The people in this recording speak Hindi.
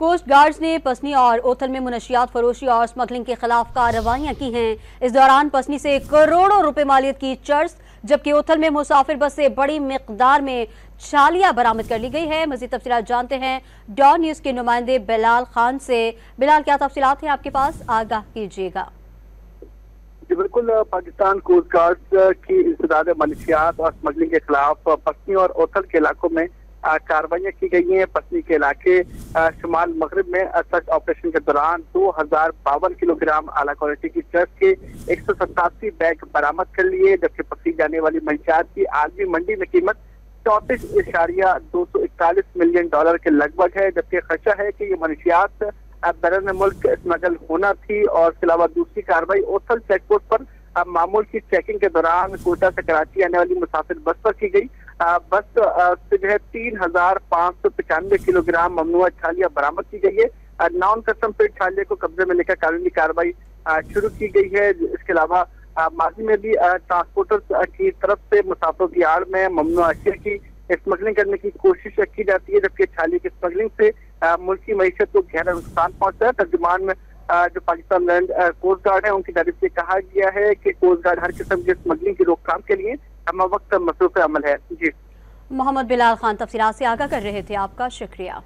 कोस्ट गार्ड्स ने पसनी और ओथल में मुनशियात फरोशी और स्मगलिंग के खिलाफ कार्रवाइयां की हैं। इस दौरान पसनी से करोड़ों रुपए मालियत की चर्च, जबकि ओथल में मुसाफिर बस से बड़ी मिकदार में छालियां बरामद कर ली गई है। मजीद तफसीलात जानते हैं डॉन न्यूज के नुमाइंदे बिलाल खान से। बिलाल, क्या तफसीलात हैं आपके पास, आगाह कीजिएगा। जी बिल्कुल, पाकिस्तान कोस्ट गार्ड की इंसदाद मनशियात और स्मगलिंग के खिलाफ पसनी और ओथल के इलाकों में कार्रवाइयां की गई हैं। पसनी के इलाके शुमाल मगरिब में सर्च ऑपरेशन के दौरान 2052 किलोग्राम आला क्वालिटी की चर्च के 187 बैग बरामद कर लिए, जबकि पकड़ी जाने वाली मंशियात की आलमी मंडी में कीमत 34.241 मिलियन डॉलर के लगभग है, जबकि खदशा है कि ये मंशियात बैरून मुल्क स्मगल होना थी। और इसके अलावा दूसरी कार्रवाई ओथल चेकपोस्ट पर मामूल की चेकिंग के दौरान कोटा से कराची आने वाली मुसाफिर बस पर की गई। बस से जो है 3595 किलोग्राम ममनुआ छालियां बरामद की गई है। नॉन कस्टम पेड छालिया को कब्जे में लेकर कानूनी कार्रवाई शुरू की गई है। इसके अलावा माजी में भी ट्रांसपोर्टर्स की तरफ से मुसाफिरों की आड़ में ममनुआ अशिया की स्मगलिंग करने की कोशिश की जाती है, जबकि छालिया की स्मगलिंग से मुल्क की मईशत को गहरा नुकसान पहुंचता है। तर्जुमान में जो पाकिस्तान लैंड कोस्ट गार्ड है उनकी तरफ से कहा गया है कि कोस्ट गार्ड हर किस्म की स्मगलिंग की रोकथाम के लिए हम वक्त मसरूफ अमल है। जी, मोहम्मद बिलाल खान तफसीलात से आगाह कर रहे थे, आपका शुक्रिया।